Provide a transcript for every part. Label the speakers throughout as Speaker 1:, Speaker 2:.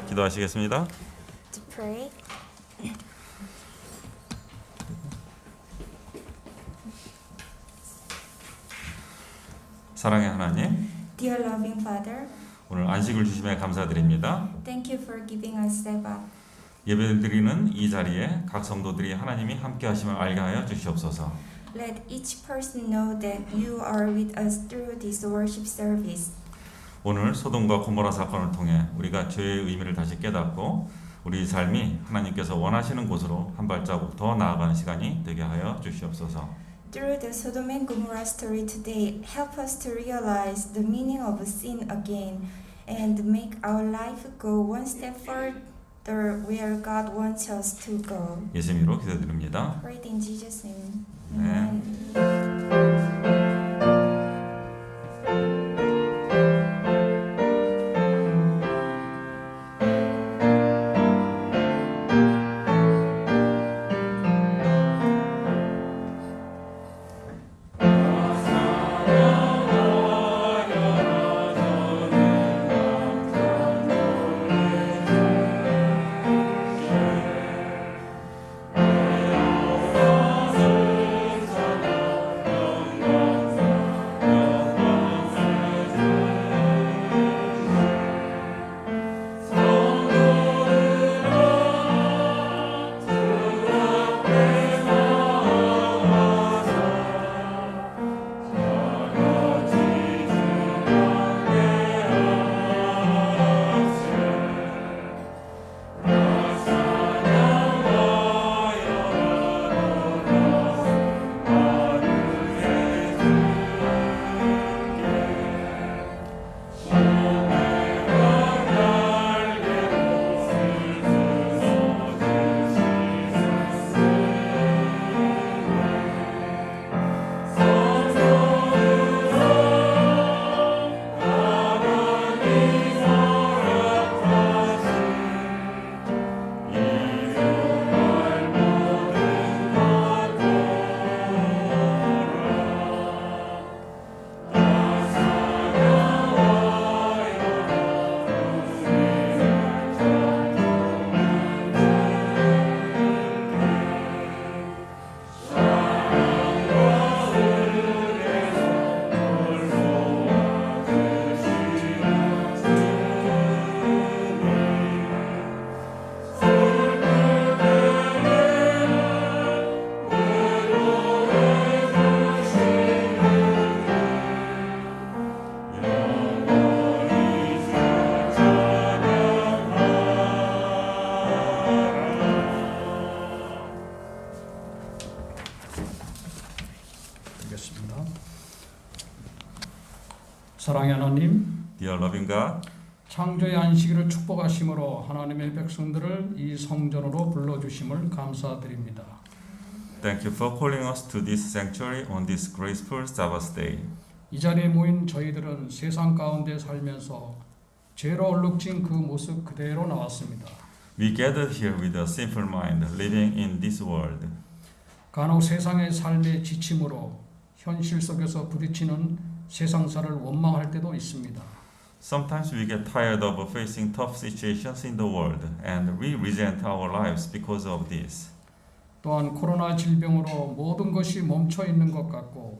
Speaker 1: 기도하시겠습니다.
Speaker 2: To pray.
Speaker 1: 사랑의 하나님,
Speaker 2: Dear loving Father,
Speaker 1: 오늘 안식을 주심에 감사드립니다.
Speaker 2: thank you for giving us Sabbath.
Speaker 1: 예배드리는 이 자리에 각 성도들이 하나님이 함께 하심을 알게 하여 주시옵소서.
Speaker 2: Let each person know that you are with us through this worship service.
Speaker 1: 오늘 소돔과 고모라 사건을 통해 우리가 죄의 의미를 다시 깨닫고 우리 삶이 하나님께서 원하시는 곳으로 한 발자국 더 나아가는 시간이 되게 하여 주시옵소서.
Speaker 2: Through the Sodom and Gomorrah story today, help us to realize the meaning of sin again and make our life go one step further where God wants us to go.
Speaker 1: 예수님으로 기도드립니다.
Speaker 2: Pray in Jesus' name.
Speaker 1: 네.
Speaker 2: Amen.
Speaker 3: 사랑의 하나님,
Speaker 1: Dear loving God,
Speaker 3: 창조의 안식일을 축복하심으로 하나님의 백성들을 이 성전으로 불러주심을 감사드립니다.
Speaker 1: thank you for calling us to this sanctuary on this graceful Sabbath day.
Speaker 3: 이 자리에 모인 저희들은 세상 가운데 살면서 죄로 얼룩진 그 모습 그대로 나왔습니다.
Speaker 1: We gathered here with a sinful mind, living in this world.
Speaker 3: 간혹 세상의 삶의 지침으로 현실 속에서 부딪히는 세상사를 원망할 때도 있습니다.
Speaker 1: Sometimes we get tired of facing tough situations in the world, and we resent our lives because of this.
Speaker 3: 또한 코로나 질병으로 모든 것이 멈춰 있는 것 같고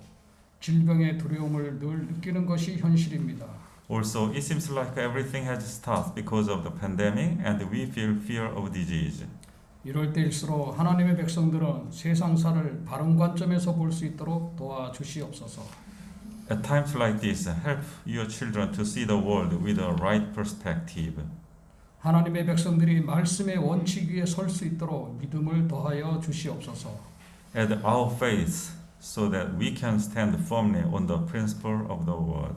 Speaker 3: 질병의 두려움을 늘 느끼는 것이 현실입니다.
Speaker 1: Also, it seems like everything has stopped because of the pandemic, and we feel fear of disease.
Speaker 3: 이럴 때일수록 하나님의 백성들은 세상사를 바른 관점에서 볼 수 있도록 도와주시옵소서.
Speaker 1: At times like this, help your children to see the world with a right perspective.
Speaker 3: 하나님의 백성들이 말씀의 원칙 위에 설 수 있도록 믿음을 더하여 주시옵소서.
Speaker 1: Add our faith so that we can stand firmly on the principle of the word.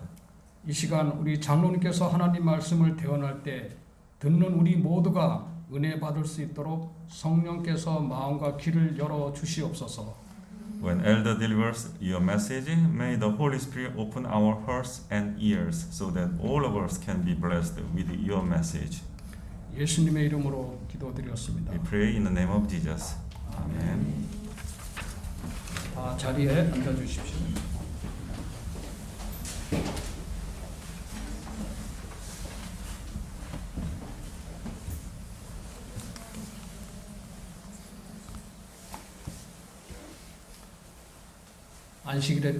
Speaker 3: 이 시간 우리 장로님께서 하나님 말씀을 대언할 때 듣는 우리 모두가 은혜 받을 수 있도록 성령께서 마음과 귀를 열어 주시옵소서.
Speaker 1: When elder delivers your message, may the Holy Spirit open our hearts and ears so that all of us can be blessed with your message.
Speaker 3: 예수님의 이름으로 기도드렸습니다.
Speaker 1: We pray in the name of Jesus. Amen.
Speaker 3: 다 자리에 앉아 주십시오. 안식일에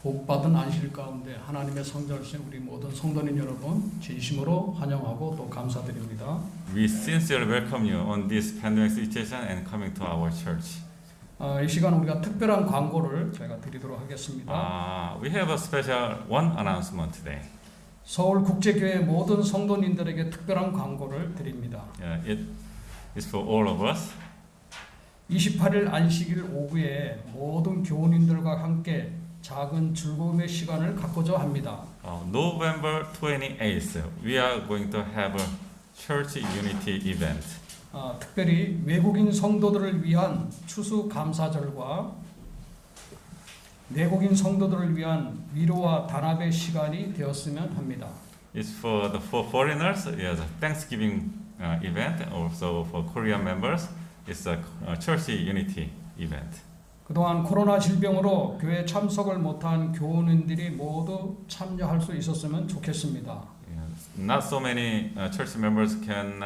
Speaker 3: 복받은 안식일 가운데 하나님의 성전을 신 우리 모든 성도님 여러분 진심으로 환영하고 또 감사드립니다.
Speaker 1: We sincerely welcome you on this pandemic situation and coming to our church.
Speaker 3: 이 시간 우리가 특별한 광고를 제가 드리도록 하겠습니다.
Speaker 1: We have a special one announcement today.
Speaker 3: 서울국제교회 모든 성도님들에게 특별한 광고를 드립니다.
Speaker 1: It is for all of us.
Speaker 3: 28일 안식일 오후에 모든 교우님들과 함께 작은 즐거움의 시간을 갖고자 합니다.
Speaker 1: November 28th, we are going to have a church unity event.
Speaker 3: 특별히 외국인 성도들을 위한 추수 감사절과 내국인 성도들을 위한 위로와 단합의 시간이 되었으면 합니다.
Speaker 1: It's for foreigners. It's a Thanksgiving event. Also for Korean members, it's a church unity event.
Speaker 3: 그동안 코로나 질병으로 교회 참석을 못한 교우님들이 모두 참여할 수 있었으면 좋겠습니다.
Speaker 1: Not so many church members can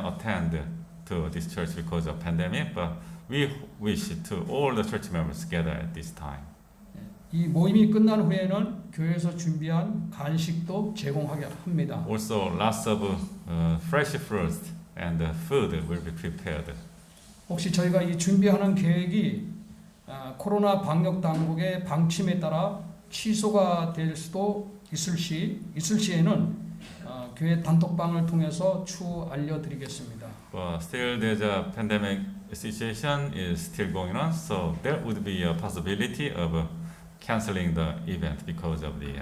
Speaker 1: attend to this church because of pandemic, but we wish to all the church members gather at this time.
Speaker 3: 이 모임이 끝난 후에는 교회에서 준비한 간식도 제공하게 합니다.
Speaker 1: Also, lots of fresh fruits and food will be prepared.
Speaker 3: 혹시 저희가 이 준비하는 계획이 코로나 방역 당국의 방침에 따라 취소가 될 수도 있을 시에는 교회 단톡방을 통해서 추후 알려드리겠습니다.
Speaker 1: But still, there's a pandemic situation is still going on, so there would be a possibility of canceling the event because of the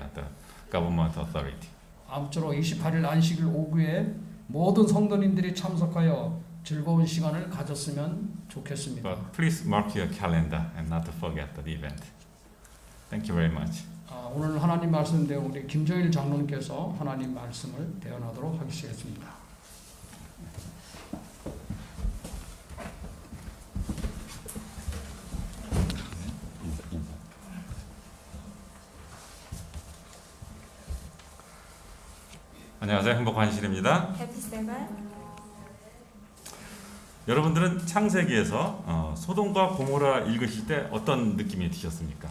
Speaker 1: government authority.
Speaker 3: 아무쪼록 28일 안식일 오후에 모든 성도님들이 참석하여 즐거운 시간을 가졌으면 좋겠습니다.
Speaker 1: But please mark your calendar and not to forget the event. Thank you very much.
Speaker 3: 오늘 하나님 말씀 대응 우리 김정일 장로님께서 하나님 말씀을 대언하도록 하겠습니다.
Speaker 1: 안녕하세요. 행복한실입니다.
Speaker 2: Happy Sabbath.
Speaker 1: 여러분들은 창세기에서 소돔과 고모라 읽으실 때 어떤 느낌이 드셨습니까?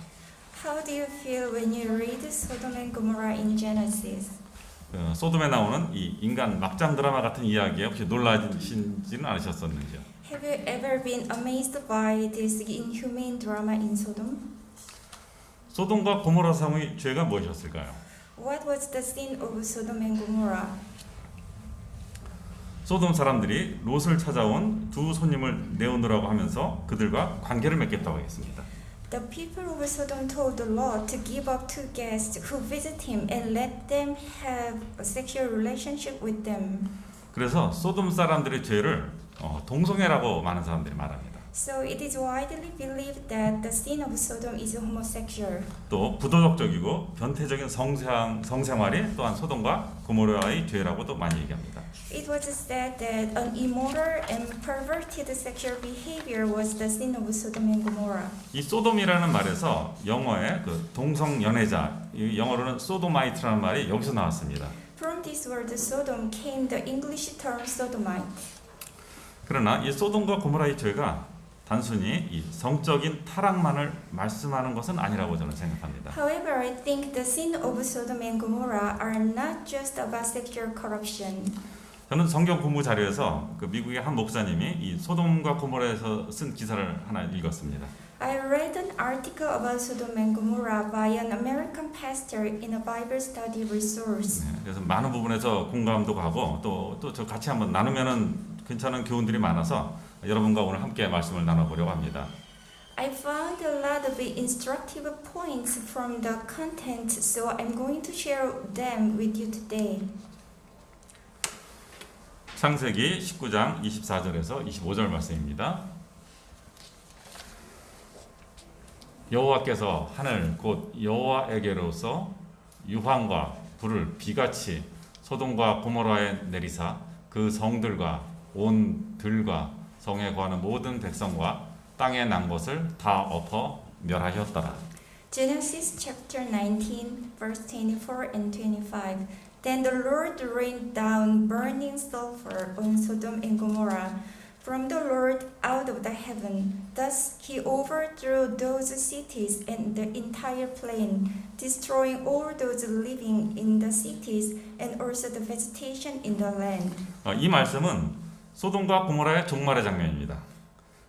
Speaker 2: How do you feel when you read Sodom and Gomorrah in Genesis?
Speaker 1: 소돔에 나오는 이 인간 막장 드라마 같은 이야기에 혹시 놀라시지는 않으셨었는지요?
Speaker 2: Have you ever been amazed by this inhumane drama in Sodom?
Speaker 1: 소돔과 고모라 사람의 죄가 무엇이었을까요?
Speaker 2: What was the sin of Sodom and Gomorrah?
Speaker 1: 소돔 사람들이 롯을 찾아온 두 손님을 내오느라고 하면서 그들과 관계를 맺겠다고 했습니다.
Speaker 2: The people of Sodom told Lot to give up two guests who visit him and let them have a sexual relationship with them.
Speaker 1: 그래서 소돔 사람들의 죄를 동성애라고 많은 사람들이 말합니다.
Speaker 2: So it is widely believed that the sin of Sodom is homosexual.
Speaker 1: 또 부도덕적이고 변태적인 성생활이 또한 소돔과 고모라의 죄라고도 많이 얘기합니다.
Speaker 2: It was said that an immoral and perverted sexual behavior was the sin of Sodom and Gomorrah.
Speaker 1: 이 소돔이라는 말에서 영어의 그 동성 연애자, 영어로는 소도마이트라는 말이 여기서 나왔습니다.
Speaker 2: From this word Sodom came the English term sodomite.
Speaker 1: 그러나 이 소돔과 고모라의 죄가 단순히 이 성적인 타락만을 말씀하는 것은 아니라고 저는 생각합니다.
Speaker 2: However, I think the sin of Sodom and Gomorrah are not just about sexual corruption.
Speaker 1: 저는 성경 공부 자료에서 그 미국의 한 목사님이 이 소돔과 고모라에서 쓴 기사를 하나 읽었습니다.
Speaker 2: I read an article about Sodom and Gomorrah by an American pastor in a Bible study resource.
Speaker 1: 그래서 많은 부분에서 공감도 가고 또 저 같이 한번 나누면은 괜찮은 교훈들이 많아서 여러분과 오늘 함께 말씀을 나눠보려고 합니다.
Speaker 2: I found a lot of instructive points from the content, so I'm going to share them with you today.
Speaker 1: 창세기 19장 24절에서 25절 말씀입니다. 여호와께서 하늘 곧 여호와에게로서 유황과 불을 비같이 소돔과 고모라에 내리사 그 성들과 온 들과 성에 거하는 모든 백성과 땅에 난 것을 다 엎어 멸하셨더라.
Speaker 2: Genesis chapter 19, verse 24 and 25. Then the Lord rained down burning sulfur on Sodom and Gomorrah, from the Lord out of the heaven. Thus he overthrew those cities and the entire plain, destroying all those living in the cities and also the vegetation in the land.
Speaker 1: 이 말씀은 소돔과 고모라의 종말의 장면입니다.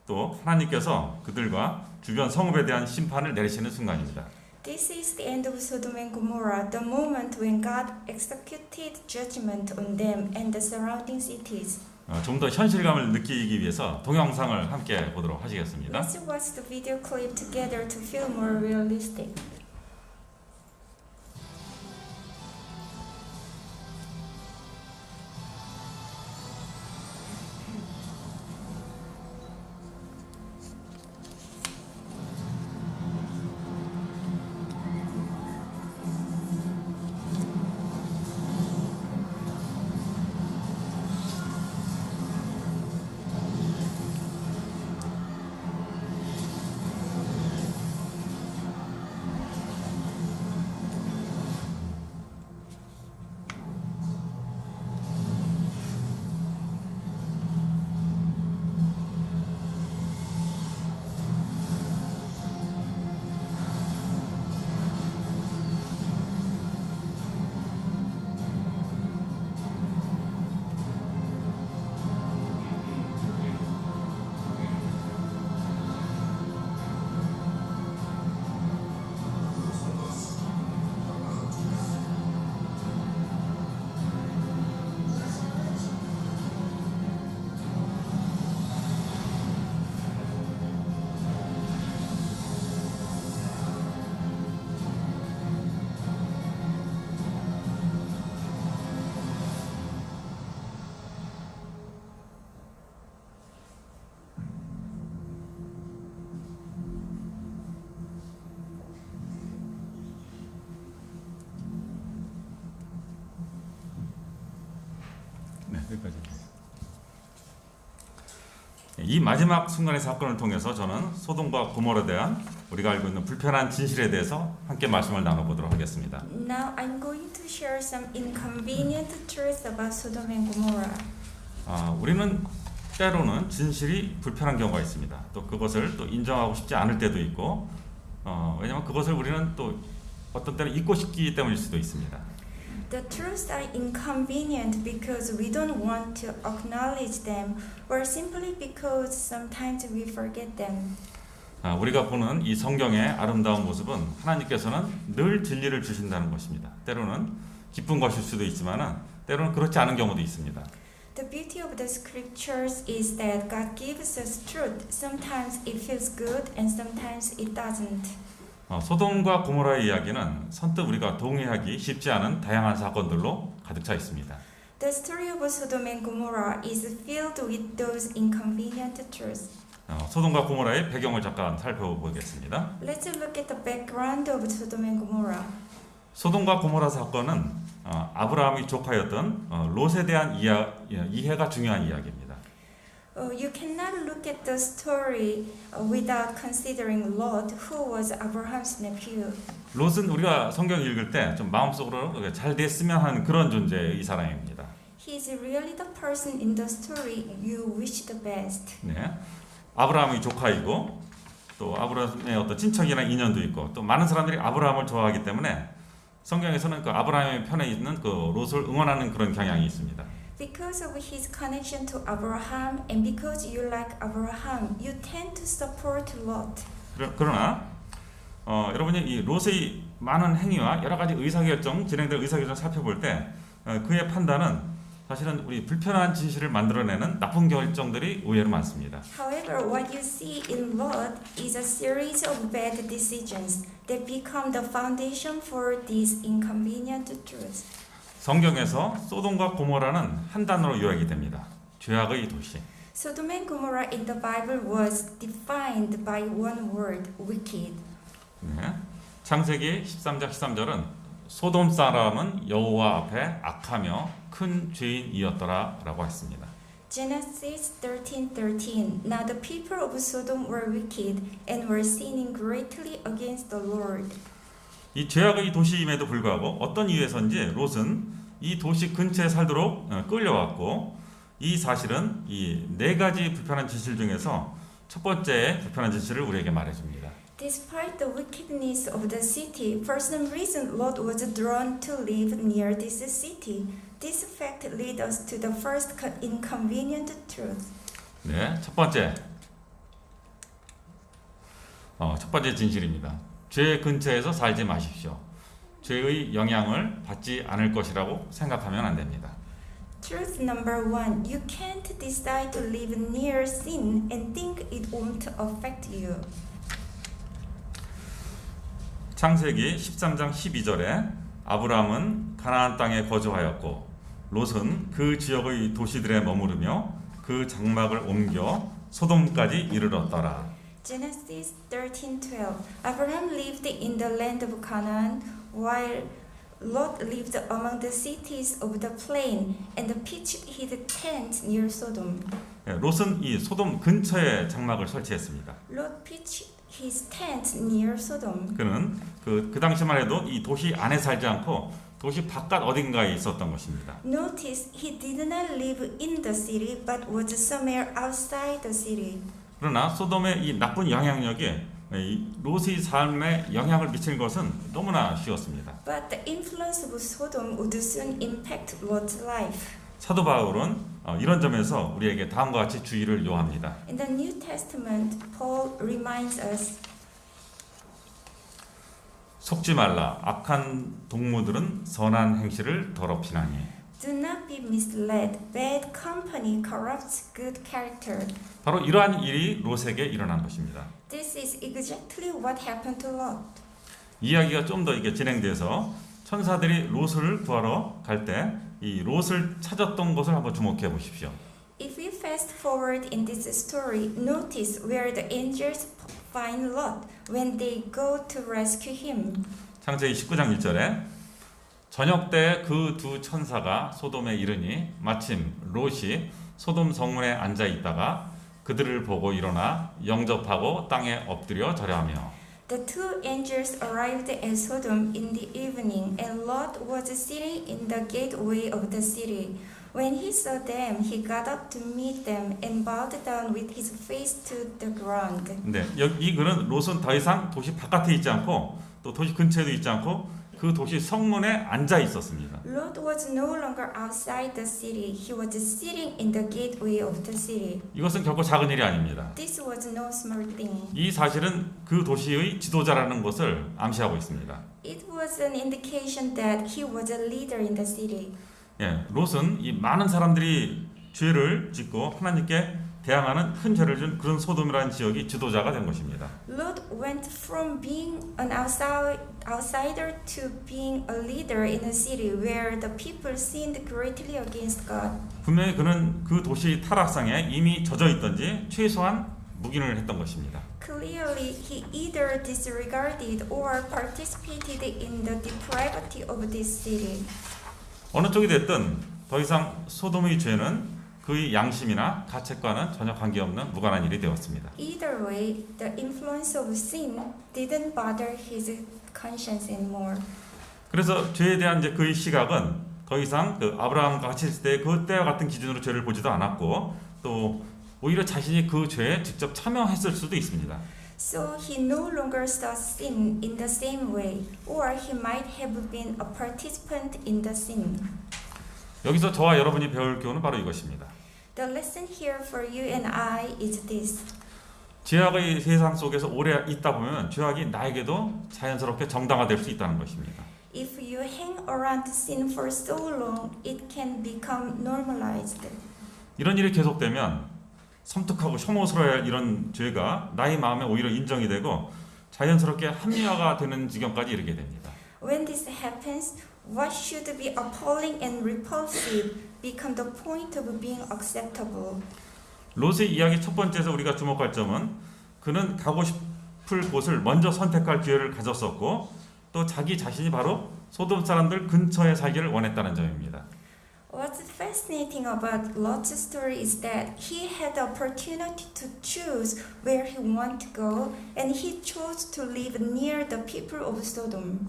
Speaker 1: 또 하나님께서 그들과 주변 성읍에 대한 심판을 내리시는 순간입니다.
Speaker 2: This is the end of Sodom and Gomorrah, the moment when God executed judgment on them and the surrounding cities.
Speaker 1: 좀 더 현실감을 느끼기 위해서 동영상을 함께 보도록 하시겠습니다.
Speaker 2: Let's watch the video clip together to feel more realistic.
Speaker 1: 네, 여기까지. 이 마지막 순간의 사건을 통해서 저는 소돔과 고모라에 대한 우리가 알고 있는 불편한 진실에 대해서 함께 말씀을 나눠보도록 하겠습니다.
Speaker 2: Now I'm going to share some inconvenient truths about Sodom and Gomorrah.
Speaker 1: 우리는 때로는 진실이 불편한 경우가 있습니다. 또 그것을 또 인정하고 싶지 않을 때도 있고, 왜냐하면 그것을 우리는 또 어떤 때는 잊고 싶기 때문일 수도 있습니다.
Speaker 2: The truths are inconvenient because we don't want to acknowledge them or simply because sometimes we forget them.
Speaker 1: 우리가 보는 이 성경의 아름다운 모습은 하나님께서는 늘 진리를 주신다는 것입니다. 때로는 기쁜 것일 수도 있지만 때로는 그렇지 않은 경우도 있습니다.
Speaker 2: The beauty of the scriptures is that God gives us truth. Sometimes it feels good and sometimes it doesn't.
Speaker 1: 소돔과 고모라의 이야기는 선뜻 우리가 동의하기 쉽지 않은 다양한 사건들로 가득 차 있습니다.
Speaker 2: The story of Sodom and Gomorrah is filled with those inconvenient truths.
Speaker 1: 소돔과 고모라의 배경을 잠깐 살펴보겠습니다.
Speaker 2: Let's look at the background of Sodom and Gomorrah.
Speaker 1: 소돔과 고모라 사건은 아브라함의 조카였던 롯에 대한 이해가 중요한 이야기입니다.
Speaker 2: You cannot look at the story without considering Lot, who was Abraham's nephew.
Speaker 1: 롯은 우리가 성경 읽을 때 좀 마음속으로 잘 됐으면 하는 그런 존재의 사람입니다.
Speaker 2: He is really the person in the story you wish the best.
Speaker 1: 네, 아브라함의 조카이고 또 아브라함의 어떤 친척이나 인연도 있고 또 많은 사람들이 아브라함을 좋아하기 때문에 성경에서는 그 아브라함의 편에 있는 그 롯을 응원하는 그런 경향이 있습니다.
Speaker 2: Because of his connection to Abraham and because you like Abraham, you tend to support Lot.
Speaker 1: 그러나 여러분이 이 롯의 많은 행위와 여러 가지 진행될 의사결정 살펴볼 때 그의 판단은 사실은 우리 불편한 진실을 만들어내는 나쁜 결정들이 의외로 많습니다.
Speaker 2: However, what you see in Lot is a series of bad decisions that become the foundation for these inconvenient truths.
Speaker 1: 성경에서 소돔과 고모라는 한 단어로 요약이 됩니다. 죄악의 도시.
Speaker 2: Sodom and Gomorrah in the Bible was defined by one word, wicked.
Speaker 1: 네. 창세기 13장 13절은 소돔 사람은 여호와 앞에 악하며 큰 죄인이었더라라고 했습니다.
Speaker 2: Genesis 13:13. Now the people of Sodom were wicked and were sinning greatly against the Lord.
Speaker 1: 이 죄악의 도시임에도 불구하고 어떤 이유에서인지 롯은 이 도시 근처에 살도록 끌려왔고 이 사실은 이 네 가지 불편한 진실 중에서 첫 번째 불편한 진실을 우리에게 말해줍니다.
Speaker 2: Despite the wickedness of the city, for some reason Lot was drawn to live near this city. This fact leads us to the first inconvenient truth.
Speaker 1: 네, 첫 번째 진실입니다. 죄 근처에서 살지 마십시오. 죄의 영향을 받지 않을 것이라고 생각하면 안 됩니다.
Speaker 2: Truth number one, you can't decide to live near sin and think it won't affect you.
Speaker 1: 창세기 13장 12절에 아브라함은 가나안 땅에 거주하였고 롯은 그 지역의 도시들에 머무르며 그 장막을 옮겨 소돔까지 이르렀더라.
Speaker 2: Genesis 13:12. Abraham lived in the land of Canaan, while Lot lived among the cities of the plain and pitched his tent near Sodom.
Speaker 1: 예, 롯은 이 소돔 근처에 장막을 설치했습니다.
Speaker 2: Lot pitched his tent near Sodom.
Speaker 1: 그는 그 당시만 해도 이 도시 안에 살지 않고 도시 바깥 어딘가에 있었던 것입니다.
Speaker 2: Notice he did not live in the city but was somewhere outside the city.
Speaker 1: 그러나 소돔의 이 나쁜 영향력이 이 롯의 삶에 영향을 미치는 것은 너무나 쉬웠습니다.
Speaker 2: But the influence of Sodom would soon impact Lot's life.
Speaker 1: 사도 바울은 이런 점에서 우리에게 다음과 같이 주의를 요합니다.
Speaker 2: In the New Testament, Paul reminds us,
Speaker 1: 속지 말라. 악한 동무들은 선한 행실을 더럽히나니.
Speaker 2: do not be misled. Bad company corrupts good character.
Speaker 1: 바로 이러한 일이 롯에게 일어난 것입니다.
Speaker 2: This is exactly what happened to Lot.
Speaker 1: 이야기가 좀 더 이게 진행돼서 천사들이 롯을 구하러 갈 때 이 롯을 찾았던 곳을 한번 주목해 보십시오.
Speaker 2: If we fast forward in this story, notice where the angels find Lot when they go to rescue him.
Speaker 1: 창세기 19장 1절에 저녁 때 그 두 천사가 소돔에 이르니 마침 롯이 소돔 성문에 앉아 있다가 그들을 보고 일어나 영접하고 땅에 엎드려 절하며.
Speaker 2: The two angels arrived at Sodom in the evening, and Lot was sitting in the gateway of the city. When he saw them, he got up to meet them and bowed down with his face to the ground.
Speaker 1: 네, 이 글은 롯은 더 이상 도시 바깥에 있지 않고 또 도시 근처에도 있지 않고 그 도시 성문에 앉아 있었습니다.
Speaker 2: Lot was no longer outside the city. He was sitting in the gateway of the city.
Speaker 1: 이것은 결코 작은 일이 아닙니다.
Speaker 2: This was no small thing.
Speaker 1: 이 사실은 그 도시의 지도자라는 것을 암시하고 있습니다.
Speaker 2: It was an indication that he was a leader in the city.
Speaker 1: 예, 롯은 이 많은 사람들이 죄를 짓고 하나님께 대항하는 큰 죄를 준 그런 소돔이라는 지역이 지도자가 된 것입니다.
Speaker 2: Lot went from being an outsider to being a leader in a city where the people sinned greatly against God.
Speaker 1: 분명히 그는 그 도시 타락상에 이미 젖어 있던지 최소한 묵인을 했던 것입니다.
Speaker 2: Clearly, he either disregarded or participated in the depravity of this city.
Speaker 1: 어느 쪽이 됐든 더 이상 소돔의 죄는 그의 양심이나 가책과는 전혀 관계없는 무관한 일이 되었습니다.
Speaker 2: Either way, the influence of sin didn't bother his conscience anymore.
Speaker 1: 그래서 죄에 대한 이제 그의 시각은 더 이상 그 아브라함과 같이 있을 때 그때와 같은 기준으로 죄를 보지도 않았고 또 오히려 자신이 그 죄에 직접 참여했을 수도 있습니다.
Speaker 2: So he no longer saw sin in the same way, or he might have been a participant in the sin.
Speaker 1: 여기서 저와 여러분이 배울 교훈은 바로 이것입니다.
Speaker 2: The lesson here for you and I is this.
Speaker 1: 죄악의 세상 속에서 오래 있다 보면 죄악이 나에게도 자연스럽게 정당화될 수 있다는 것입니다.
Speaker 2: If you hang around sin for so long, it can become normalized.
Speaker 1: 이런 일이 계속되면 섬뜩하고 혐오스러워야 할 이런 죄가 나의 마음에 오히려 인정이 되고 자연스럽게 합리화가 되는 지경까지 이르게 됩니다.
Speaker 2: When this happens, what should be appalling and repulsive become the point of being acceptable.
Speaker 1: 롯의 이야기 첫 번째에서 우리가 주목할 점은 그는 가고 싶을 곳을 먼저 선택할 기회를 가졌었고 또 자기 자신이 바로 소돔 사람들 근처에 살기를 원했다는 점입니다.
Speaker 2: What's fascinating about Lot's story is that he had the opportunity to choose where he wanted to go, and he chose to live near the people of Sodom.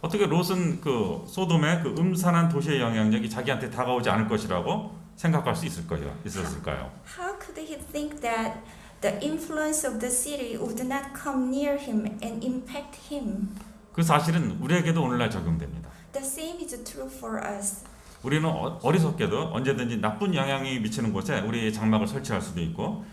Speaker 1: 어떻게 롯은 그 소돔의 그 음산한 도시의 영향력이 자기한테 다가오지 않을 것이라고 생각할 수 있었을까요?
Speaker 2: How could he think that the influence of the city would not come near him and impact him?
Speaker 1: 그 사실은 우리에게도 오늘날 적용됩니다.
Speaker 2: The same is true for us.
Speaker 1: 우리는 어리석게도 언제든지 나쁜 영향이 미치는 곳에 우리 장막을 설치할 수도 있고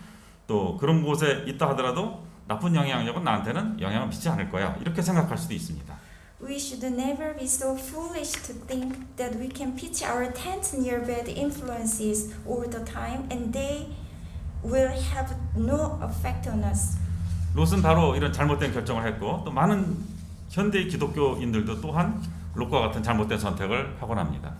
Speaker 1: 또 그런 곳에 있다 하더라도 나쁜 영향력은 나한테는 영향을 미치지 않을 거야 이렇게 생각할 수도 있습니다.
Speaker 2: We should never be so foolish to think that we can pitch our tents near bad influences all the time and they will have no effect on us.
Speaker 1: 롯은 바로 이런 잘못된 결정을 했고 또 많은 현대 기독교인들도 또한 롯과 같은 잘못된 선택을 하곤 합니다.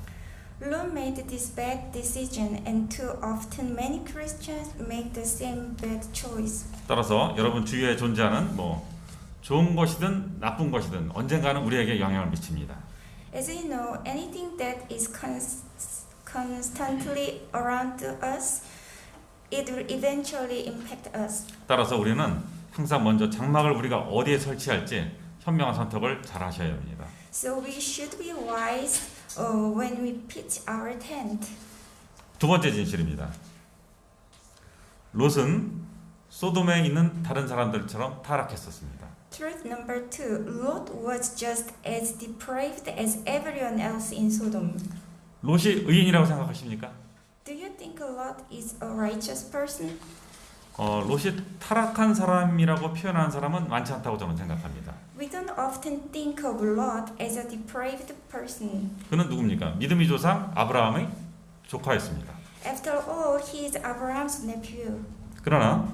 Speaker 2: Lot made this bad decision and too often many Christians make the same bad choice.
Speaker 1: 따라서 여러분 주위에 존재하는 좋은 것이든 나쁜 것이든 언젠가는 우리에게 영향을 미칩니다.
Speaker 2: As you know, anything that is constantly around us, it will eventually impact us.
Speaker 1: 따라서 우리는 항상 먼저 장막을 우리가 어디에 설치할지 현명한 선택을 잘 하셔야 합니다.
Speaker 2: So we should be wise when we pitch our tent.
Speaker 1: 두 번째 진실입니다. 롯은 소돔에 있는 다른 사람들처럼 타락했었습니다.
Speaker 2: Truth number 2, Lot was just as depraved as everyone else in Sodom.
Speaker 1: 롯이 의인이라고 생각하십니까?
Speaker 2: Do you think Lot is a righteous person?
Speaker 1: 롯이 타락한 사람이라고 표현하는 사람은 많지 않다고 저는 생각합니다.
Speaker 2: We don't often think of Lot as a depraved person.
Speaker 1: 그는 누굽니까? 믿음의 조상 아브라함의 조카였습니다.
Speaker 2: After all, he is Abraham's nephew.
Speaker 1: 그러나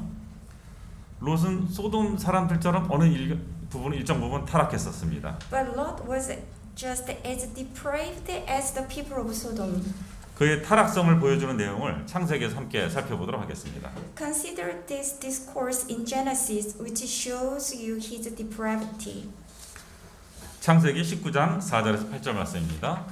Speaker 1: 롯은 소돔 사람들처럼 어느 일정 부분 타락했었습니다.
Speaker 2: But Lot was just as depraved as the people of Sodom.
Speaker 1: 그의 타락성을 보여주는 내용을 창세기에서 함께 살펴보도록 하겠습니다.
Speaker 2: Consider this discourse in Genesis, which shows you his depravity.
Speaker 1: 창세기 19장 4절에서 8절 말씀입니다.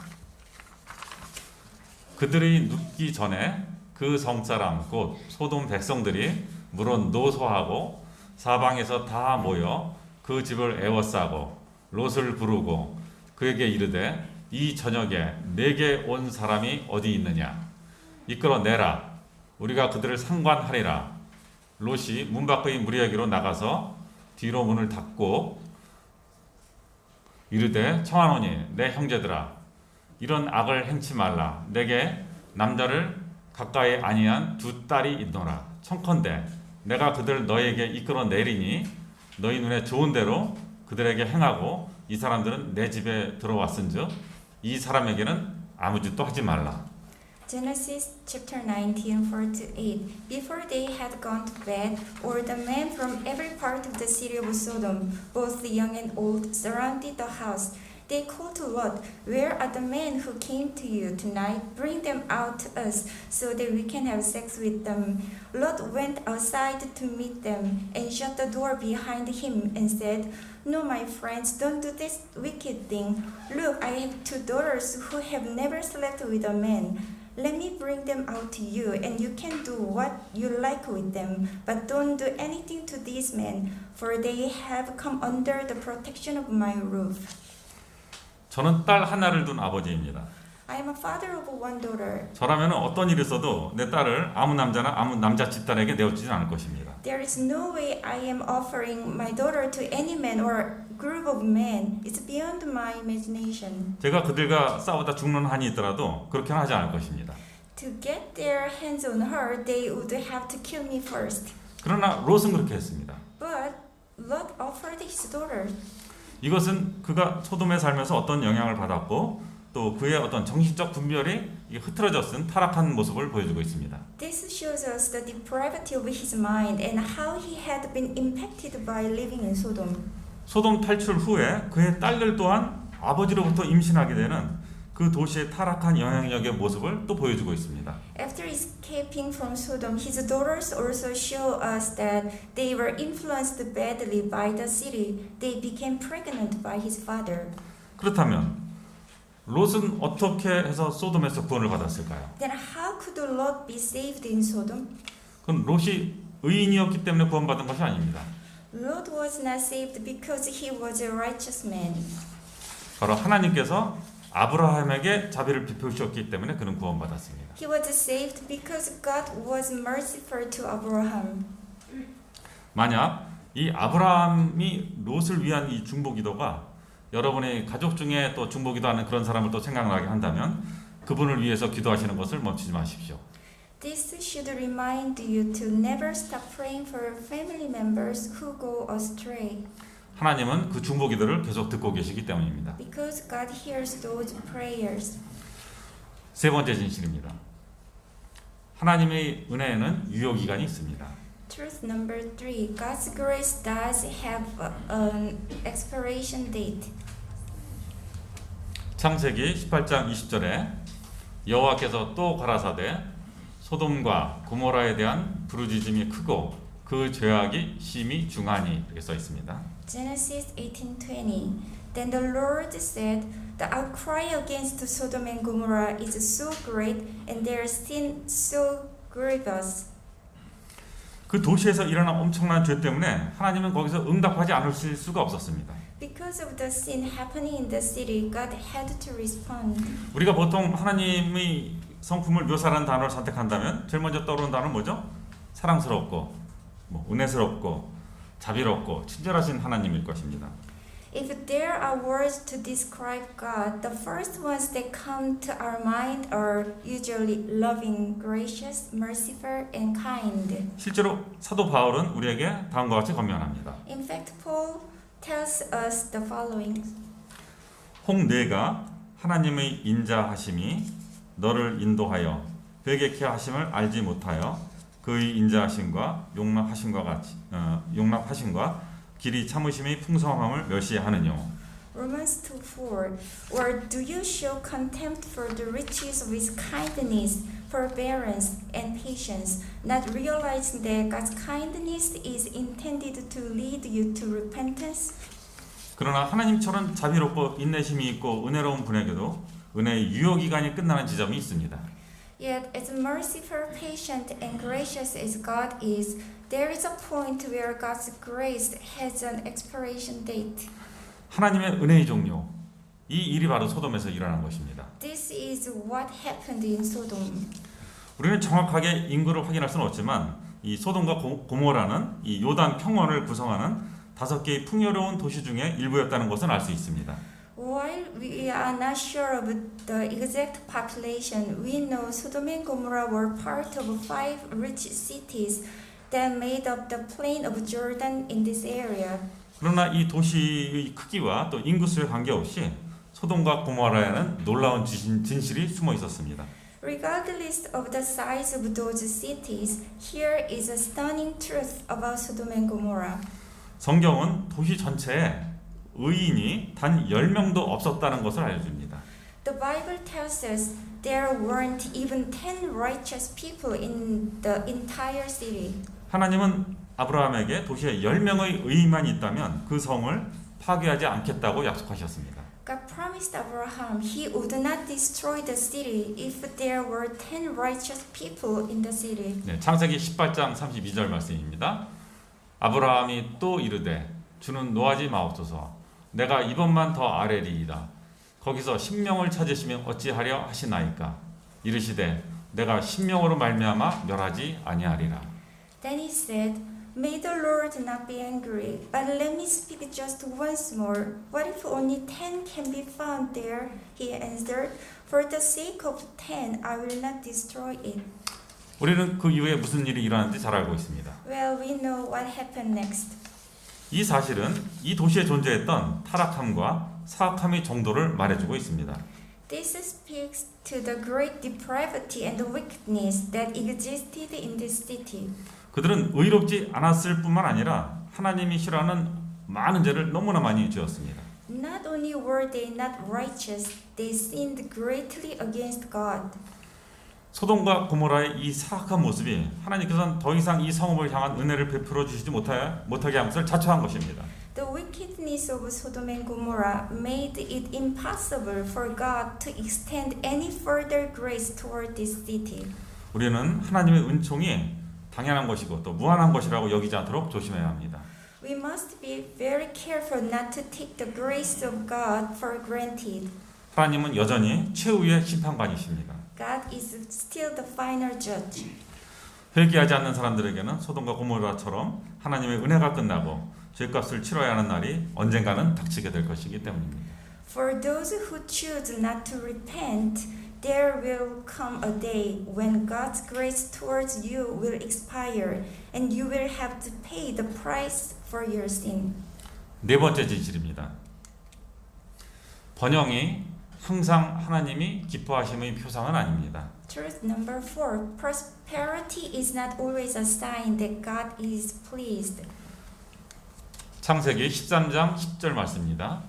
Speaker 1: 그들이 눕기 전에 그 성사람 곧 소돔 백성들이 물론 노소하고 사방에서 다 모여 그 집을 애워싸고 롯을 부르고 그에게 이르되 이 저녁에 내게 온 사람이 어디 있느냐 이끌어내라 우리가 그들을 상관하리라. 롯이 문 밖의 무리에게로 나가서 뒤로 문을 닫고 이르되 청하노니 내 형제들아 이런 악을 행치 말라. 내게 남자를 가까이 아니한 두 딸이 있노라. 청컨대 내가 그들을 너에게 이끌어내리니 너희 눈에 좋은 대로 그들에게 행하고 이 사람들은 내 집에 들어왔은즉 이 사람에게는 아무 짓도 하지 말라.
Speaker 2: Genesis chapter 19, 4-8. Before they had gone to bed, all the men from every part of the city of Sodom, both the young and old, surrounded the house. They called to Lot, "Where are the men who came to you tonight? Bring them out to us, so that we can have sex with them." Lot went outside to meet them, and shut the door behind him, and said, "No, my friends, don't do this wicked thing. Look, I have two daughters who have never slept with a man. Let me bring them out to you, and you can do what you like with them. But don't do anything to these men, for they have come under the protection of my roof."
Speaker 1: 저는 딸 하나를 둔 아버지입니다.
Speaker 2: I am a father of one daughter.
Speaker 1: 저라면 어떤 일이 있어도 내 딸을 아무 남자나 아무 남자 집단에게 내어주지는 않을 것입니다.
Speaker 2: There is no way I am offering my daughter to any man or group of men. It's beyond my imagination.
Speaker 1: 제가 그들과 싸우다 죽는 한이 있더라도 그렇게는 하지 않을 것입니다.
Speaker 2: To get their hands on her, they would have to kill me first.
Speaker 1: 그러나 롯은 그렇게 했습니다.
Speaker 2: But Lot offered his daughter.
Speaker 1: 이것은 그가 소돔에 살면서 어떤 영향을 받았고 또 그의 어떤 정신적 분별이 흐트러졌은 타락한 모습을 보여주고 있습니다.
Speaker 2: This shows us the depravity of his mind and how he had been impacted by living in Sodom.
Speaker 1: 소돔 탈출 후에 그의 딸들 또한 아버지로부터 임신하게 되는 그 도시의 타락한 영향력의 모습을 또 보여주고 있습니다.
Speaker 2: After escaping from Sodom, his daughters also show us that they were influenced badly by the city. They became pregnant by his father.
Speaker 1: 그렇다면 롯은 어떻게 해서 소돔에서 구원을 받았을까요?
Speaker 2: Then how could Lot be saved in Sodom?
Speaker 1: 그건 롯이 의인이었기 때문에 구원받은 것이 아닙니다.
Speaker 2: Lot was not saved because he was a righteous man.
Speaker 1: 바로 하나님께서 아브라함에게 자비를 베푸셨기 때문에 그는 구원받았습니다.
Speaker 2: He was saved because God was merciful to Abraham.
Speaker 1: 만약 이 아브라함이 롯을 위한 이 중보기도가 여러분의 가족 중에 또 중보기도하는 그런 사람을 또 생각나게 한다면 그분을 위해서 기도하시는 것을 멈추지 마십시오.
Speaker 2: This should remind you to never stop praying for family members who go astray,
Speaker 1: 하나님은 그 중보기도를 계속 듣고 계시기 때문입니다.
Speaker 2: because God hears those prayers.
Speaker 1: 세 번째 진실입니다. 하나님의 은혜에는 유효기간이 있습니다.
Speaker 2: Truth number 3, God's grace does have an expiration date.
Speaker 1: 창세기 18장 20절에 여호와께서 또 가라사대 소돔과 고모라에 대한 부르짖음이 크고 그 죄악이 심히 중하니 이렇게 써 있습니다.
Speaker 2: Genesis 18:20. Then the Lord said, "The outcry against Sodom and Gomorrah is so great, and their sin so grievous."
Speaker 1: 그 도시에서 일어난 엄청난 죄 때문에 하나님은 거기서 응답하지 않으실 수가 없었습니다.
Speaker 2: Because of the sin happening in the city, God had to respond.
Speaker 1: 우리가 보통 하나님의 성품을 묘사하는 단어를 선택한다면 제일 먼저 떠오르는 단어는 뭐죠? 사랑스럽고, 은혜스럽고, 자비롭고, 친절하신 하나님일 것입니다.
Speaker 2: If there are words to describe God, the first ones that come to our mind are usually loving, gracious, merciful, and kind.
Speaker 1: 실제로 사도 바울은 우리에게 다음과 같이 권면합니다.
Speaker 2: In fact, Paul tells us the following.
Speaker 1: 홍뇌가 하나님의 인자하심이 너를 인도하여 회개케 하심을 알지 못하여 그의 인자하심과 용납하심과 길이 참으심의 풍성함을 멸시하느뇨.
Speaker 2: Romans 2:4. Or do you show contempt for the riches of his kindness, forbearance, and patience, not realizing that God's kindness is intended to lead you to repentance?
Speaker 1: 그러나 하나님처럼 자비롭고 인내심이 있고 은혜로운 분에게도 은혜의 유효기간이 끝나는 지점이 있습니다.
Speaker 2: Yet, as merciful, patient, and gracious as God is, there is a point where God's grace has an expiration date.
Speaker 1: 하나님의 은혜의 종료, 이 일이 바로 소돔에서 일어난 것입니다.
Speaker 2: This is what happened in Sodom.
Speaker 1: 우리는 정확하게 인구를 확인할 수는 없지만 이 소돔과 고모라는 이 요단 평원을 구성하는 5개의 풍요로운 도시 중에 일부였다는 것은 알 수 있습니다.
Speaker 2: While we are not sure of the exact population, we know Sodom and Gomorrah were part of 5 rich cities that made up the plain of Jordan in this area.
Speaker 1: 그러나 이 도시의 크기와 또 인구수에 관계없이 소돔과 고모라에는 놀라운 진실이 숨어 있었습니다.
Speaker 2: Regardless of the size of those cities, here is a stunning truth about Sodom and Gomorrah.
Speaker 1: 성경은 도시 전체에 의인이 단 10명도 없었다는 것을 알려줍니다.
Speaker 2: The Bible tells us there weren't even 10 righteous people in the entire city.
Speaker 1: 하나님은 아브라함에게 도시에 10명의 의인만 있다면 그 성을 파괴하지 않겠다고 약속하셨습니다.
Speaker 2: God promised Abraham he would not destroy the city if there were 10 righteous people in the city.
Speaker 1: 네, 창세기 18장 32절 말씀입니다. 아브라함이 또 이르되 주는 노하지 마옵소서 내가 이번만 더 아뢰리이다. 거기서 10명을 찾으시면 어찌하려 하시나이까. 이르시되 내가 10명으로 말미암아 멸하지 아니하리라.
Speaker 2: Then he said, "May the Lord not be angry, but let me speak just once more. What if only 10 can be found there?" He answered, "For the sake of 10, I will not destroy it."
Speaker 1: 우리는 그 이후에 무슨 일이 일어났는지 잘 알고 있습니다.
Speaker 2: Well, we know what happened next.
Speaker 1: 이 사실은 이 도시에 존재했던 타락함과 사악함의 정도를 말해주고 있습니다.
Speaker 2: This speaks to the great depravity and wickedness that existed in this city.
Speaker 1: 그들은 의롭지 않았을 뿐만 아니라 하나님이 싫어하는 많은 죄를 너무나 많이 지었습니다.
Speaker 2: Not only were they not righteous, they sinned greatly against God.
Speaker 1: 소돔과 고모라의 이 사악한 모습이 하나님께서는 더 이상 이 성읍을 향한 은혜를 베풀어 주시지 못하게 한 것을 자초한 것입니다.
Speaker 2: The wickedness of Sodom and Gomorrah made it impossible for God to extend any further grace toward this city.
Speaker 1: 우리는 하나님의 은총이 당연한 것이고 또 무한한 것이라고 여기지 않도록 조심해야 합니다.
Speaker 2: We must be very careful not to take the grace of God for granted.
Speaker 1: 하나님은 여전히 최후의 심판관이십니다.
Speaker 2: God is still the final judge.
Speaker 1: 회개하지 않는 사람들에게는 소돔과 고모라처럼 하나님의 은혜가 끝나고 죄값을 치러야 하는 날이 언젠가는 닥치게 될 것이기 때문입니다.
Speaker 2: For those who choose not to repent, there will come a day when God's grace towards you will expire and you will have to pay the price for your sin.
Speaker 1: 네 번째 진실입니다. 번영이 항상 하나님이 기뻐하심의 표상은 아닙니다.
Speaker 2: Truth number 4. Prosperity is not always a sign that God is pleased.
Speaker 1: 창세기 13장 10절 말씀입니다.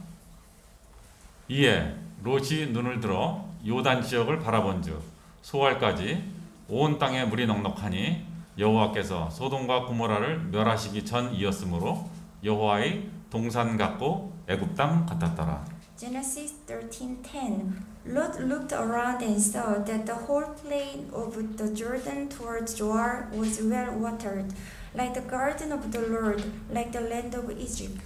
Speaker 1: 이에 롯이 눈을 들어 요단 지역을 바라본즉 소알까지 온 땅에 물이 넉넉하니 여호와께서 소돔과 고모라를 멸하시기 전이었으므로 여호와의 동산 같고 애굽 땅 같았더라.
Speaker 2: Genesis 13:10. Lot looked around and saw that the whole plain of the Jordan towards Zoar was well watered, like the garden of the Lord, like the land of Egypt.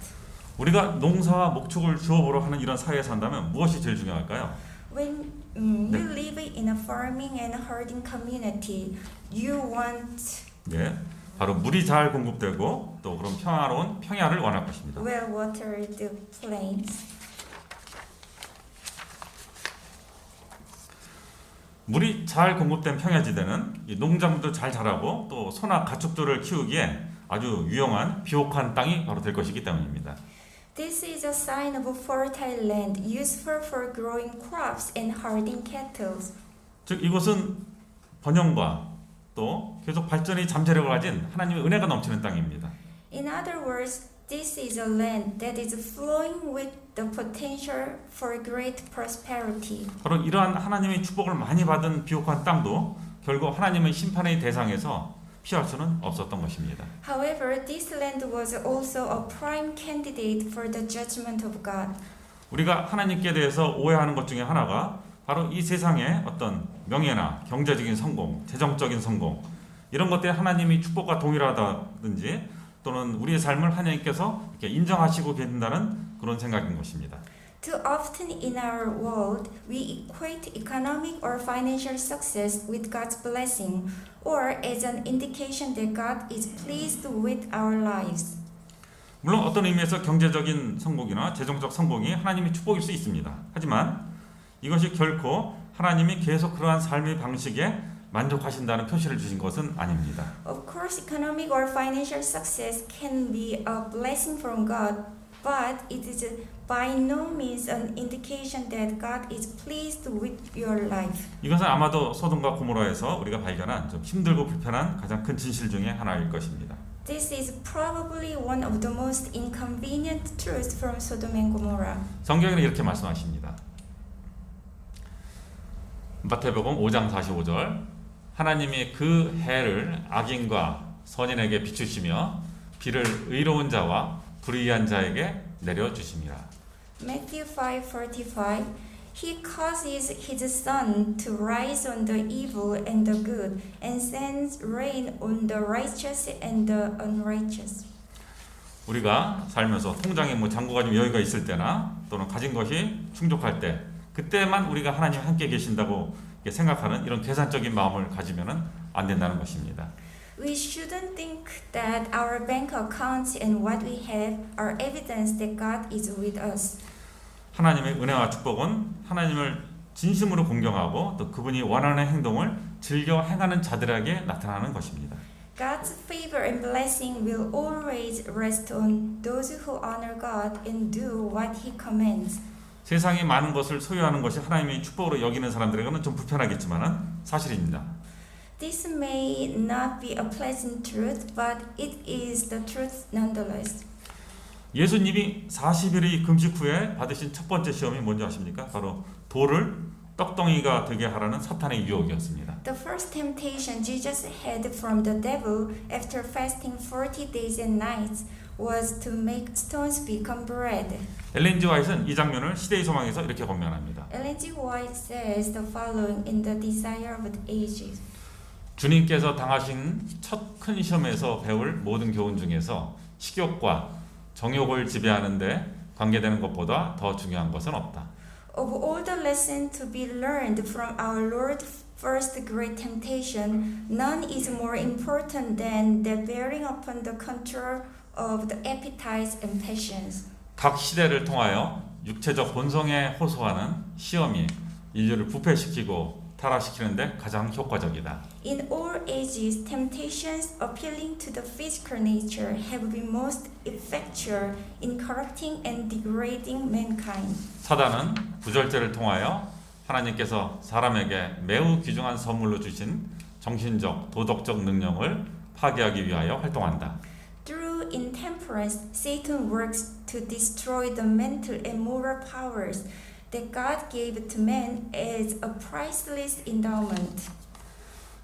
Speaker 1: 우리가 농사와 목축을 주업으로 하는 이런 사회에 산다면 무엇이 제일 중요할까요?
Speaker 2: When you live in a farming and herding community, you want
Speaker 1: 네, 바로 물이 잘 공급되고 또 그런 평화로운 평야를 원할 것입니다.
Speaker 2: well watered plains.
Speaker 1: 물이 잘 공급된 평야지대는 이 농작물도 잘 자라고 또 소나 가축들을 키우기에 아주 유용한 비옥한 땅이 바로 될 것이기 때문입니다.
Speaker 2: This is a sign of a fertile land useful for growing crops and herding cattle.
Speaker 1: 즉 이곳은 번영과 또 계속 발전의 잠재력을 가진 하나님의 은혜가 넘치는 땅입니다.
Speaker 2: In other words, this is a land that is flowing with the potential for great prosperity.
Speaker 1: 바로 이러한 하나님의 축복을 많이 받은 비옥한 땅도 결국 하나님의 심판의 대상에서 피할 수는 없었던 것입니다.
Speaker 2: However, this land was also a prime candidate for the judgment of God.
Speaker 1: 우리가 하나님께 대해서 오해하는 것 중에 하나가 바로 이 세상의 어떤 명예나 경제적인 성공, 재정적인 성공 이런 것들에 하나님이 축복과 동일하다든지 또는 우리의 삶을 하나님께서 이렇게 인정하시고 계신다는 그런 생각인 것입니다.
Speaker 2: Too often in our world, we equate economic or financial success with God's blessing, or as an indication that God is pleased with our lives.
Speaker 1: 물론 어떤 의미에서 경제적인 성공이나 재정적 성공이 하나님의 축복일 수 있습니다. 하지만 이것이 결코 하나님이 계속 그러한 삶의 방식에 만족하신다는 표시를 주신 것은 아닙니다.
Speaker 2: Of course, economic or financial success can be a blessing from God, but it is by no means an indication that God is pleased with your life.
Speaker 1: 이것은 아마도 소돔과 고모라에서 우리가 발견한 좀 힘들고 불편한 가장 큰 진실 중에 하나일 것입니다.
Speaker 2: This is probably one of the most inconvenient truths from Sodom and Gomorrah.
Speaker 1: 성경에는 이렇게 말씀하십니다. 마태복음 5장 45절 하나님이 그 해를 악인과 선인에게 비추시며 비를 의로운 자와 불의한 자에게 내려주심이라.
Speaker 2: Matthew 5:45. He causes his sun to rise on the evil and the good, and sends rain on the righteous and the unrighteous.
Speaker 1: 우리가 살면서 통장에 뭐 잔고가 좀 여유가 있을 때나 또는 가진 것이 충족할 때 그때만 우리가 하나님 함께 계신다고 생각하는 이런 계산적인 마음을 가지면은 안 된다는 것입니다.
Speaker 2: We shouldn't think that our bank accounts and what we have are evidence that God is with us.
Speaker 1: 하나님의 은혜와 축복은 하나님을 진심으로 공경하고 또 그분이 원하는 행동을 즐겨 행하는 자들에게 나타나는 것입니다.
Speaker 2: God's favor and blessing will always rest on those who honor God and do what He commands.
Speaker 1: 세상에 많은 것을 소유하는 것이 하나님의 축복으로 여기는 사람들에게는 좀 불편하겠지만은 사실입니다.
Speaker 2: This may not be a pleasant truth, but it is the truth nonetheless.
Speaker 1: 예수님이 40일의 금식 후에 받으신 첫 번째 시험이 뭔지 아십니까? 바로 돌을 떡덩이가 되게 하라는 사탄의 유혹이었습니다.
Speaker 2: The first temptation Jesus had from the devil after fasting 40 days and nights was to make stones become bread.
Speaker 1: 엘렌 G. 화이트는 이 장면을 시대의 소망에서 이렇게 권면합니다.
Speaker 2: Ellen G. White says the following in The Desire of the Ages.
Speaker 1: 주님께서 당하신 첫 큰 시험에서 배울 모든 교훈 중에서 식욕과 정욕을 지배하는 데 관계되는 것보다 더 중요한 것은 없다.
Speaker 2: Of all the lessons to be learned from our Lord first great temptation, none is more important than the bearing upon the control of the appetites and passions.
Speaker 1: 각 시대를 통하여 육체적 본성에 호소하는 시험이 인류를 부패시키고 타락시키는데 가장 효과적이다.
Speaker 2: In all ages, temptations appealing to the physical nature have been most effectual in corrupting and degrading mankind.
Speaker 1: 사단은 구절제를 통하여 하나님께서 사람에게 매우 귀중한 선물로 주신 정신적, 도덕적 능력을 파괴하기 위하여 활동한다.
Speaker 2: Through intemperance, Satan works to destroy the mental and moral powers that God gave to man as a priceless endowment.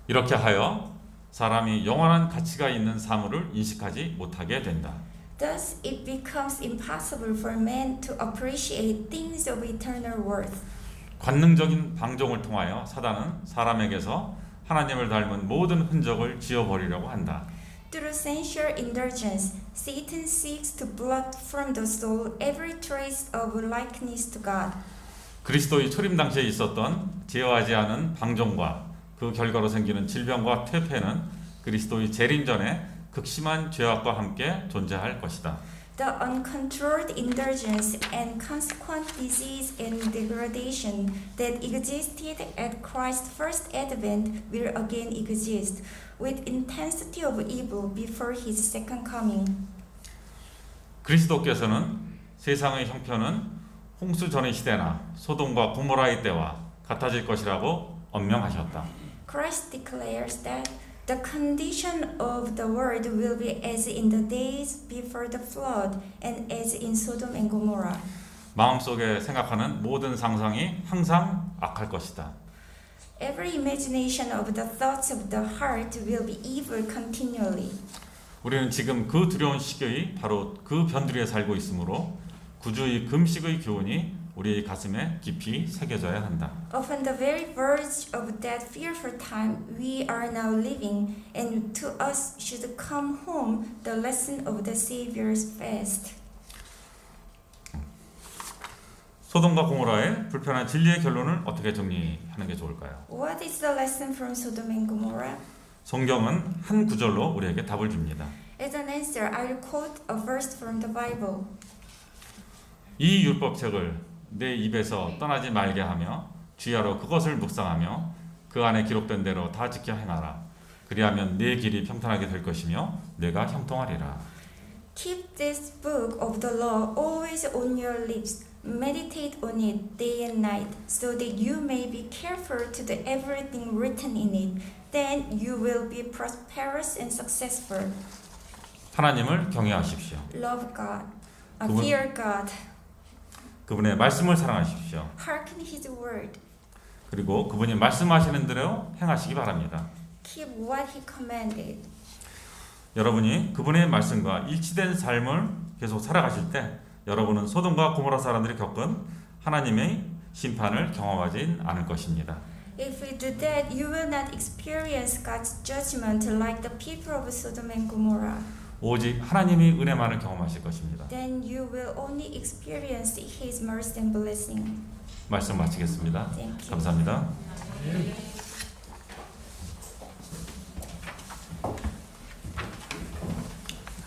Speaker 1: 이렇게 하여 사람이 영원한 가치가 있는 사물을 인식하지 못하게 된다.
Speaker 2: Thus, it becomes impossible for man to appreciate things of eternal worth.
Speaker 1: 관능적인 방종을 통하여 사단은 사람에게서 하나님을 닮은 모든 흔적을 지워버리려고 한다.
Speaker 2: Through sensual indulgence, Satan seeks to blot from the soul every trace of likeness to God.
Speaker 1: 그리스도의 초림 당시에 있었던 제어하지 않은 방종과 그 결과로 생기는 질병과 퇴폐는 그리스도의 재림 전에 극심한 죄악과 함께 존재할 것이다.
Speaker 2: The uncontrolled indulgence and consequent disease and degradation that existed at Christ's first advent will again exist, with intensity of evil before His second coming.
Speaker 1: 그리스도께서는 세상의 형편은 홍수 전의 시대나 소돔과 고모라의 때와 같아질 것이라고 언명하셨다.
Speaker 2: Christ declares that the condition of the world will be as in the days before the flood and as in Sodom and Gomorrah.
Speaker 1: 마음속에 생각하는 모든 상상이 항상 악할 것이다.
Speaker 2: Every imagination of the thoughts of the heart will be evil continually.
Speaker 1: 우리는 지금 그 두려운 시기의 바로 그 변두리에 살고 있으므로 구주의 금식의 교훈이 우리의 가슴에 깊이 새겨져야 한다.
Speaker 2: Upon the very verge of that fearful time we are now living, and to us should come home the lesson of the Savior's fast.
Speaker 1: 소돔과 고모라의 불편한 진리의 결론을 어떻게 정리하는 게 좋을까요?
Speaker 2: What is the lesson from Sodom and Gomorrah?
Speaker 1: 성경은 한 구절로 우리에게 답을 줍니다.
Speaker 2: As an answer, I will quote a verse from the Bible.
Speaker 1: 이 율법책을 내 입에서 떠나지 말게 하며 주야로 그것을 묵상하며 그 안에 기록된 대로 다 지켜 행하라. 그리하면 내 길이 평탄하게 될 것이며 내가 형통하리라.
Speaker 2: Keep this book of the law always on your lips. Meditate on it day and night, so that you may be careful to do everything written in it. Then you will be prosperous and successful.
Speaker 1: 하나님을 경외하십시오.
Speaker 2: Love God.
Speaker 1: 그분-
Speaker 2: Fear God.
Speaker 1: 그분의 말씀을 사랑하십시오.
Speaker 2: Hearken His word.
Speaker 1: 그리고 그분이 말씀하시는 대로 행하시기 바랍니다.
Speaker 2: Keep what He commanded.
Speaker 1: 여러분이 그분의 말씀과 일치된 삶을 계속 살아가실 때 여러분은 소돔과 고모라 사람들이 겪은 하나님의 심판을 경험하진 않을 것입니다.
Speaker 2: If you do that, you will not experience God's judgment like the people of Sodom and Gomorrah.
Speaker 1: 오직 하나님의 은혜만을 경험하실 것입니다.
Speaker 2: Then you will only experience His mercy and blessing.
Speaker 1: 말씀 마치겠습니다.
Speaker 2: Thank you.
Speaker 1: 감사합니다.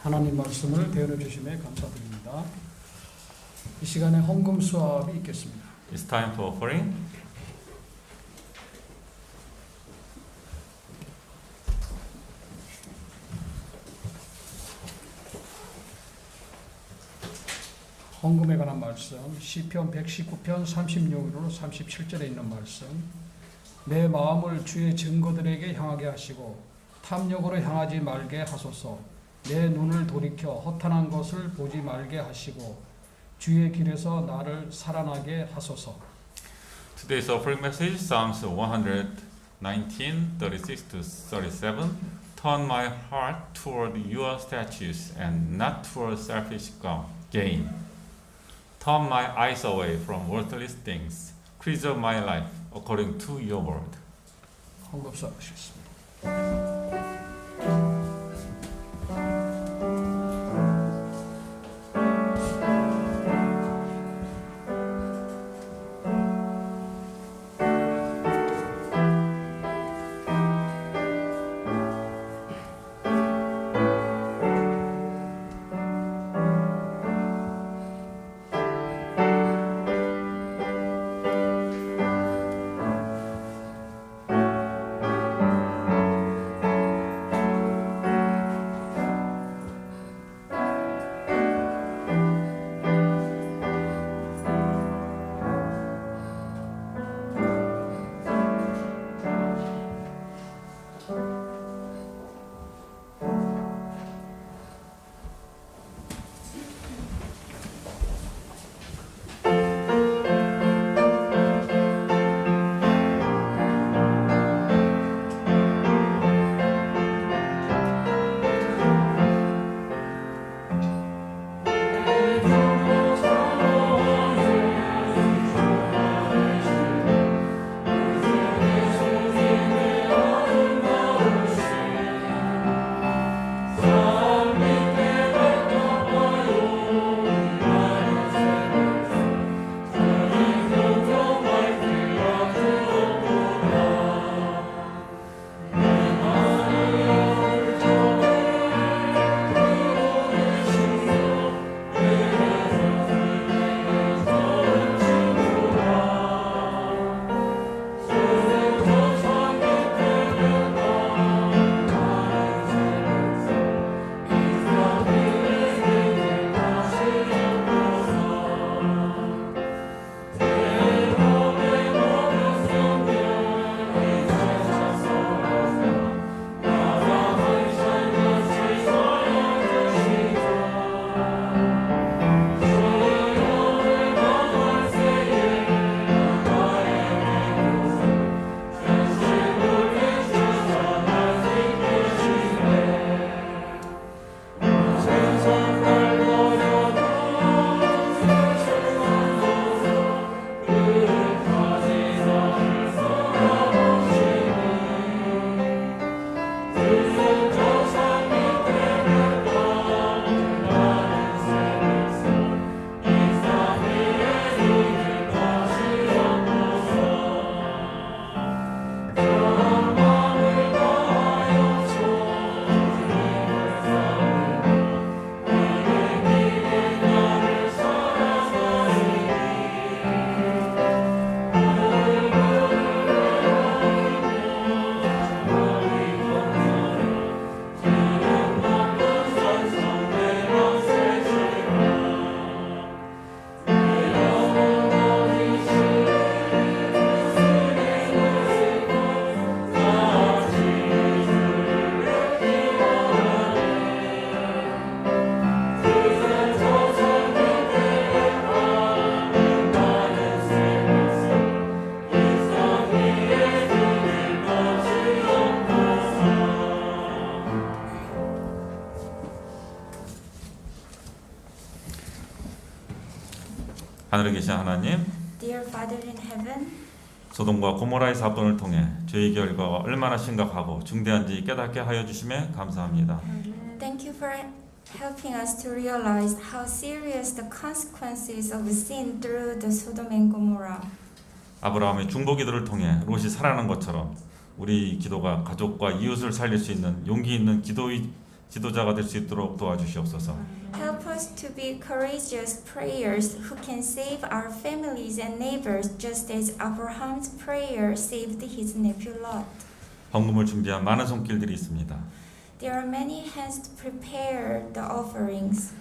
Speaker 3: 하나님 말씀을 대언해 주심에 감사드립니다. 이 시간에 헌금 수업이 있겠습니다.
Speaker 1: It's time for offering.
Speaker 3: 헌금에 관한 말씀, 시편 119편 36으로 37절에 있는 말씀. 내 마음을 주의 증거들에게 향하게 하시고 탐욕으로 향하지 말게 하소서. 내 눈을 돌이켜 허탄한 것을 보지 말게 하시고 주의 길에서 나를 살아나게 하소서.
Speaker 1: Today's offering message, Psalms 119, 36 to 37. Turn my heart toward your statutes and not toward selfish gain. Turn my eyes away from worthless things. Preserve my life according to your word.
Speaker 3: 헌금 수업하시겠습니다.
Speaker 1: 하늘에 계신 하나님,
Speaker 2: Dear Father in heaven,
Speaker 1: 소돔과 고모라의 사건을 통해 죄의 결과가 얼마나 심각하고 중대한지 깨닫게 하여 주심에 감사합니다.
Speaker 2: thank you for helping us to realize how serious the consequences of sin through the Sodom and Gomorrah.
Speaker 1: 아브라함의 중보기도를 통해 롯이 살아난 것처럼 우리 기도가 가족과 이웃을 살릴 수 있는 용기 있는 지도자가 될 수 있도록 도와주시옵소서.
Speaker 2: Help us to be courageous prayers who can save our families and neighbors just as Abraham's prayer saved his nephew Lot.
Speaker 1: 헌금을 준비한 많은 손길들이 있습니다.
Speaker 2: There are many hands to prepare the offerings.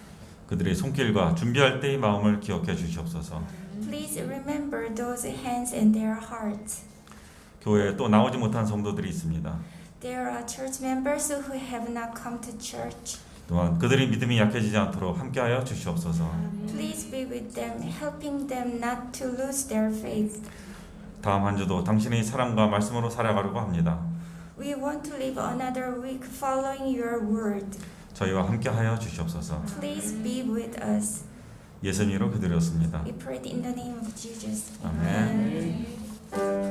Speaker 1: 그들의 손길과 준비할 때의 마음을 기억해 주시옵소서.
Speaker 2: Please remember those hands and their hearts.
Speaker 1: 교회에 또 나오지 못한 성도들이 있습니다.
Speaker 2: There are church members who have not come to church.
Speaker 1: 또한 그들의 믿음이 약해지지 않도록 함께하여 주시옵소서.
Speaker 2: Please be with them, helping them not to lose their faith.
Speaker 1: 다음 한 주도 당신의 사랑과 말씀으로 살아가려고 합니다.
Speaker 2: We want to live another week following your word.
Speaker 1: 저희와 함께하여 주시옵소서.
Speaker 2: Please be with us.
Speaker 1: 예수님으로 기도드렸습니다.
Speaker 2: We pray in the name of Jesus.
Speaker 1: 아멘.
Speaker 2: Amen.